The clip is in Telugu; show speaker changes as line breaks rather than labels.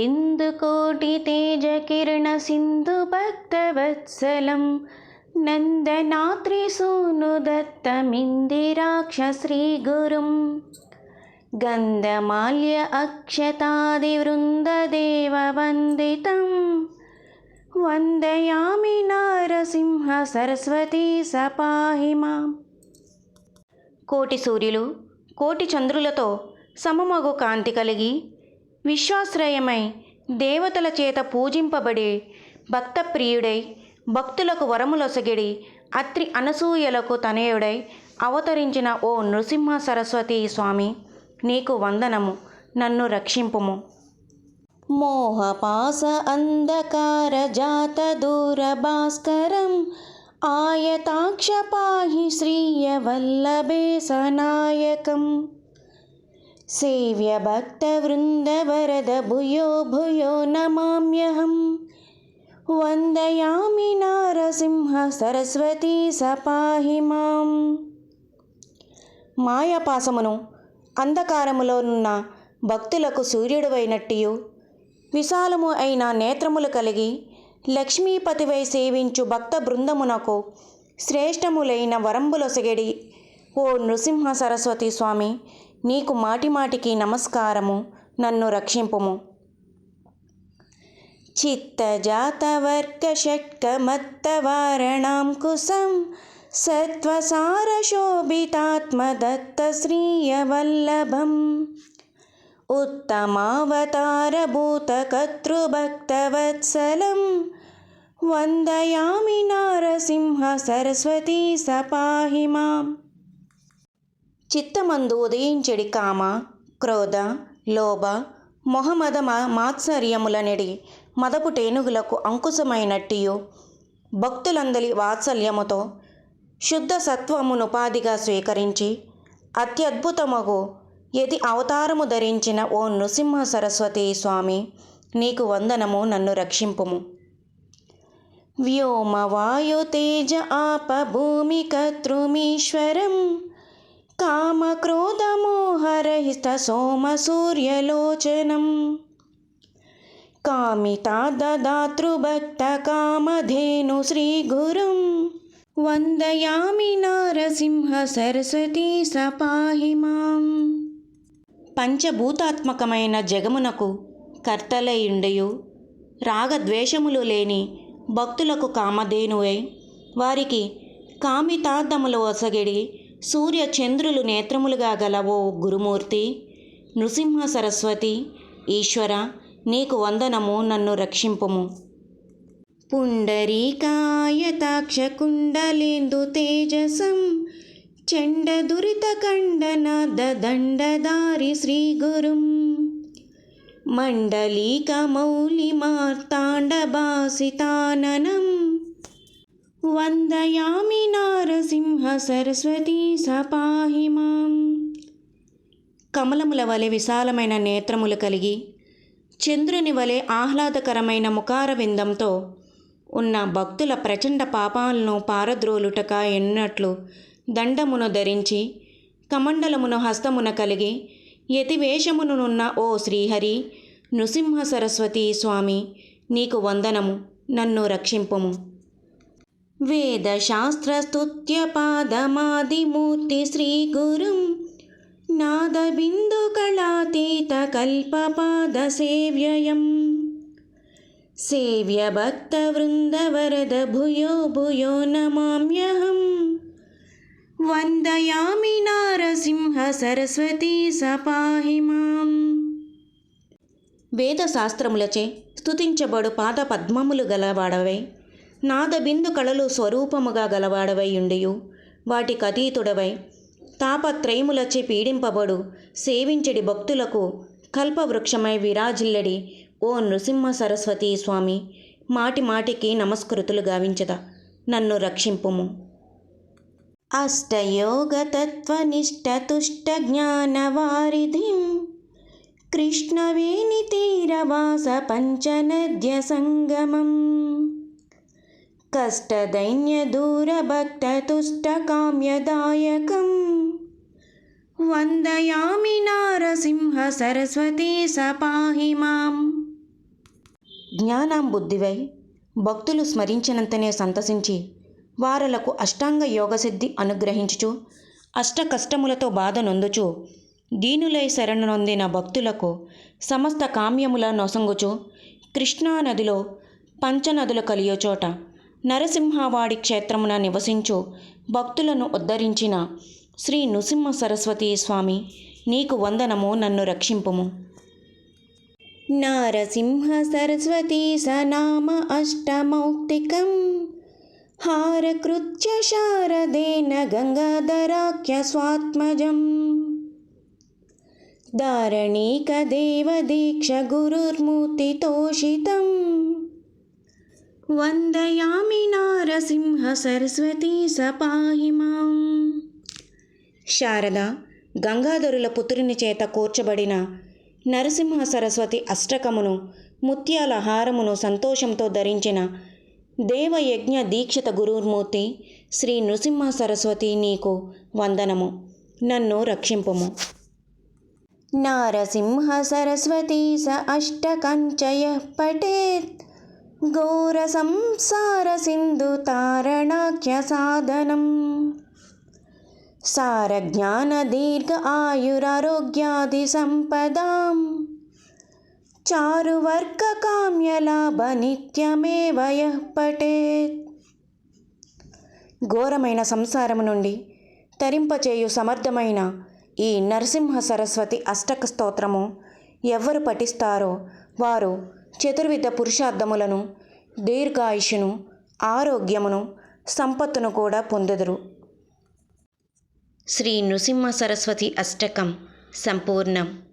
ఇందుకోటి తేజ కిరణ సింధు భక్తవత్సలం నందనాత్రిసూను దత్తమిందిరాక్ష శ్రీగురుం గంధమాల్య అక్షతాదివృందదేవవందితం వందయామి నారసింహ సరస్వతీ సపాహి మాం. కోటి సూర్యులు కోటి చంద్రులతో సమమగు కాంతి కలిగి విశ్వాశ్రయమై దేవతల చేత పూజింపబడి భక్తప్రియుడై భక్తులకు వరములొసగిడి అత్రి అనసూయలకు తనయుడై అవతరించిన ఓ నృసింహ సరస్వతీ స్వామి, నీకు వందనము. నన్ను రక్షింపుము. మోహపాస అంధకార జాత దూర భాస్కరం ఆయతాక్ష పాహి శ్రీయ వల్లభే సనాయకం సేవ్య భక్త వృంద వరద భూయో భూయో నమామ్యహం వందయామి నారసింహ సరస్వతీ సపాహి మాం. మాయాపాసమును అంధకారములోనున్న భక్తులకు సూర్యుడువైనట్టియు విశాలము అయిన నేత్రములు కలిగి లక్ష్మీపతివై సేవించు భక్త బృందమునకు శ్రేష్టములైన వరంబులొసగెడి ఓ నృసింహ సరస్వతి స్వామి, నీకు మాటిమాటికి నమస్కారము. నన్ను రక్షింపుము. చిత్తజాతవర్క షట్కమత్తవారణాం కుశం సత్వసారశోభితాత్మదత్త శ్రీయ వల్లభం ఉత్తమావతారభూతకర్తృభక్తవత్సలం వందయామి నారసింహ సరస్వతీ సపాహి మాం. చిత్తమందు ఉదయించెడి కామ క్రోధ లోభ మొహమద మాత్సర్యములనెడి మదపు టేనుగులకు అంకుశమైనట్టియు భక్తులందలి వాత్సల్యముతో శుద్ధ సత్వమునుపాధిగా స్వీకరించి అత్యద్భుతమగు యది అవతారము ధరించిన ఓ నృసింహ సరస్వతీ స్వామి, నీకు వందనము. నన్ను రక్షింపుము. వ్యోమ వాయు తేజ ఆప భూమి కర్తృమీశ్వరం కామ క్రోధ మోహరహిత సోమ సూర్యలోచనం కామితాదాతృభక్త కామధేను శ్రీగురుం వందయామి నారసింహ సరస్వతీ సపాహి మాం. పంచభూతాత్మకమైన జగమునకు కర్తలయుండయు రాగద్వేషములు లేని భక్తులకు కామధేనువై వారికి కామితార్థములు ఒసగిడి సూర్య చంద్రులు నేత్రములుగా గల ఓ గురుమూర్తి నృసింహ సరస్వతి ఈశ్వర, నీకు వందనము. నన్ను రక్షింపుము. పుండరీకాయతాక్ష కుండలేందు తేజసం చండ దురిత ఖండన దండధారి శ్రీగురుం మండలీక మౌలి మార్తాండ భాసితాననం వందయామి నారసింహ సరస్వతీ సపాహి మాం. కమలముల వలె విశాలమైన నేత్రములు కలిగి చంద్రుని వలె ఆహ్లాదకరమైన ముఖార విందంతో ఉన్న భక్తుల ప్రచండ పాపాలను పారద్రోలుటక ఎన్నట్లు దండమును ధరించి కమండలమును హస్తమున కలిగి యతివేషమునున్న ఓ శ్రీహరి నృసింహ సరస్వతీ స్వామి, నీకు వందనము. నన్ను రక్షింపుము. వేదశాస్త్రస్తుత్య పాదమాదిమూర్తి శ్రీగురుం నాదబిందు కళాతీత కల్పపాద సేవ్యయం సేవ్య భక్త వృంద వరద భూయో భూయో నమామ్యహం వందయామి నారసింహ సరస్వతీ సపాహి మాం. వేదశాస్త్రములచే స్తుతించబడు పాద పద్మములు గలవాడవై నాదబిందు కళలు స్వరూపముగా గలవాడవై ఉండియు వాటికతీతుడవై తాపత్రయములచే పీడింపబడు సేవించడి భక్తులకు కల్పవృక్షమై విరాజిల్లడి ఓ నృసింహ సరస్వతీ స్వామి, మాటి మాటికి నమస్కృతులు గావించద. నన్ను రక్షింపుము. అష్టయోగతత్వనిష్టతుష్ట జ్ఞానవారిధిం కృష్ణవేణి తీరవాస పంచనద్య సంగమం కష్టదైన్య దూరభక్తతుష్ట కామ్యదాయకం వందయామి నారసింహ సరస్వతీ సపాహి మాం. జ్ఞానాంబుద్ధివై భక్తులు స్మరించినంతనే సంతసించి వారలకు అష్టాంగ యోగసిద్ధి అనుగ్రహించుచు అష్ట కష్టములతో బాధ నొందుచు దీనులై శరణు నొందిన భక్తులకు సమస్త కామ్యముల నొసంగుచు కృష్ణానదిలో పంచనదులు కలియుచోట నరసింహవాడి క్షేత్రమున నివసించు భక్తులను ఉద్ధరించిన శ్రీ నృసింహ సరస్వతీ స్వామి నీకు వందనము, నన్ను రక్షింపుము. నారసింహ సరస్వతీ సనామ అష్టమౌక్తికం హారకృత్య శారదేన గంగాధరాఖ్య స్వాత్మజం దారణీకదేవదీక్ష గురుర్మూర్తితోషితం వందయామి నారసింహ సరస్వతీ సపాహి మాం. శారద గంగాధరుల పుత్రుని చేత కూర్చబడిన నరసింహ సరస్వతి అష్టకమును ముత్యాల హారమును సంతోషంతో ధరించిన దేవయజ్ఞ దీక్షిత గురుమూర్తి శ్రీ నృసింహ సరస్వతి నీకు వందనము, నన్ను రక్షింపుము. నారసింహ సరస్వతీ స అష్టకంచయ పఠేత్ ఘోర సంసార సింధు తారణాఖ్య సాధనం సారజ్ఞాన దీర్ఘ ఆయురారోగ్యాది సంపదాం చారువర్గ కామ్యలాభ నిత్యమేవ యః పఠేత్. ఘోరమైన సంసారము నుండి తరింపచేయు సమర్థమైన ఈ నరసింహ సరస్వతి అష్టక స్తోత్రము ఎవ్వరు పఠిస్తారో వారు చతుర్విధ పురుషార్థములను, దీర్ఘాయుషును, ఆరోగ్యమును, సంపత్తును కూడా పొందెదరు. శ్రీ నృసింహ సరస్వతి అష్టకం సంపూర్ణం.